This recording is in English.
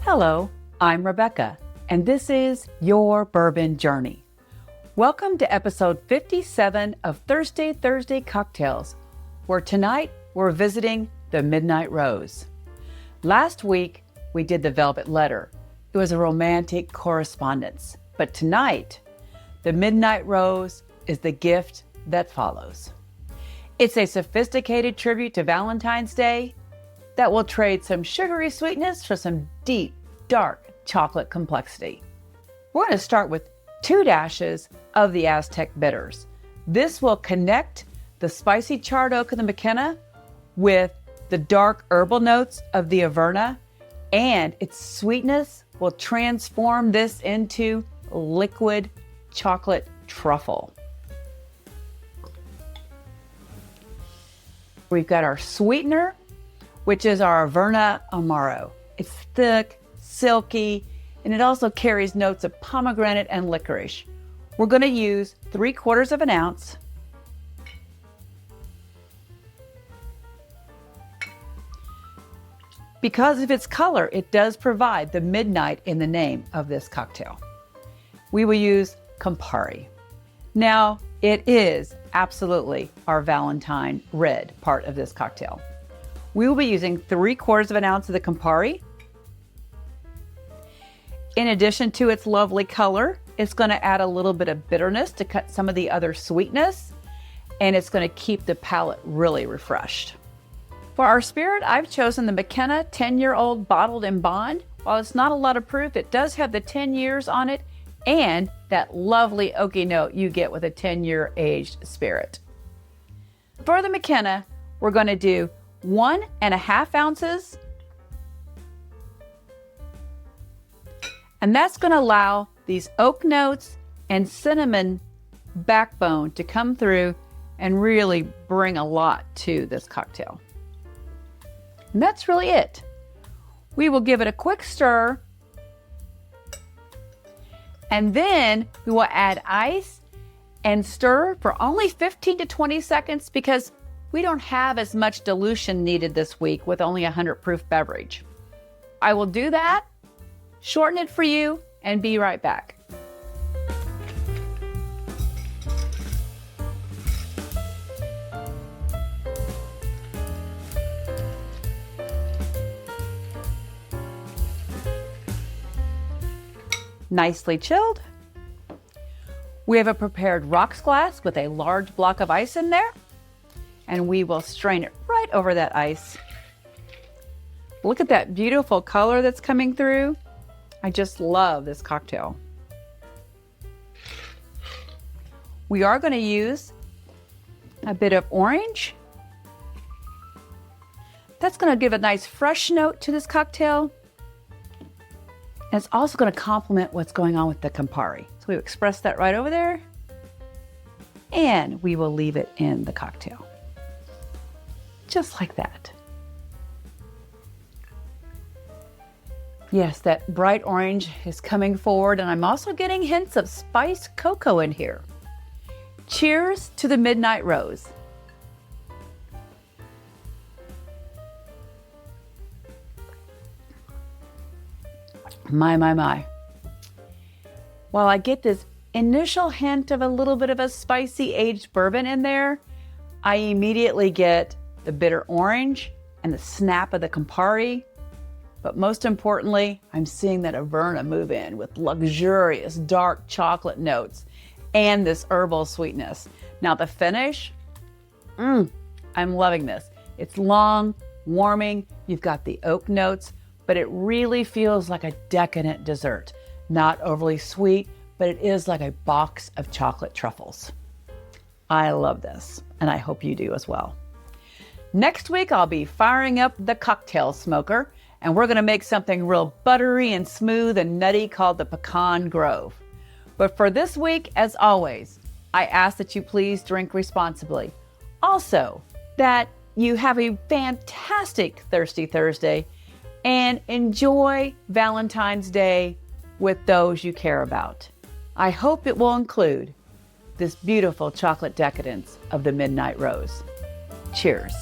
Hello, I'm Rebecca, and this is Your Bourbon Journey. Welcome to episode 57 of Thursday Cocktails, where tonight we're visiting the Midnight Rose. Last week, we did the Velvet Letter. It was a romantic correspondence. But tonight, the Midnight Rose is the gift that follows. It's a sophisticated tribute to Valentine's Day that will trade some sugary sweetness for some deep, dark chocolate complexity. We're going to start with 2 dashes of the Aztec bitters. This will connect the spicy charred oak of the McKenna with the dark herbal notes of the Averna, and its sweetness will transform this into liquid chocolate truffle. We've got our sweetener, which is our Averna Amaro. It's thick, silky, and it also carries notes of pomegranate and licorice. We're going to use 3/4 of an ounce. Because of its color, it does provide the midnight in the name of this cocktail. We will use Campari. Now, it is absolutely our Valentine red part of this cocktail. We will be using 3/4 of an ounce of the Campari. In addition to its lovely color, it's going to add a little bit of bitterness to cut some of the other sweetness, and it's going to keep the palate really refreshed. For our spirit, I've chosen the McKenna 10-year-old bottled in bond. While it's not a lot of proof, it does have the 10 years on it and that lovely oaky note you get with a 10-year aged spirit. For the McKenna, we're going to do 1.5 ounces. And that's going to allow these oak notes and cinnamon backbone to come through and really bring a lot to this cocktail. And that's really it. We will give it a quick stir. And then we will add ice and stir for only 15 to 20 seconds because we don't have as much dilution needed this week with only a 100 proof beverage. I will do that, shorten it for you, and be right back. Nicely chilled. We have a prepared rocks glass with a large block of ice in there, and we will strain it right over that ice. Look at that beautiful color that's coming through. I just love this cocktail. We are going to use a bit of orange. That's going to give a nice fresh note to this cocktail. And it's also going to complement what's going on with the Campari. So we express that right over there. And we will leave it in the cocktail. Just like that. Yes, that bright orange is coming forward, and I'm also getting hints of spiced cocoa in here. Cheers to the Midnight Rose. My. While I get this initial hint of a little bit of a spicy aged bourbon in there, I immediately get the bitter orange and the snap of the Campari. But most importantly, I'm seeing that Averna move in with luxurious dark chocolate notes and this herbal sweetness. Now the finish, I'm loving this. It's long, warming. You've got the oak notes, but it really feels like a decadent dessert. Not overly sweet, but it is like a box of chocolate truffles. I love this, and I hope you do as well. Next week, I'll be firing up the cocktail smoker, and we're gonna make something real buttery and smooth and nutty called the Pecan Grove. But for this week, as always, I ask that you please drink responsibly. Also, that you have a fantastic Thirsty Thursday and enjoy Valentine's Day with those you care about. I hope it will include this beautiful chocolate decadence of the Midnight Rose. Cheers.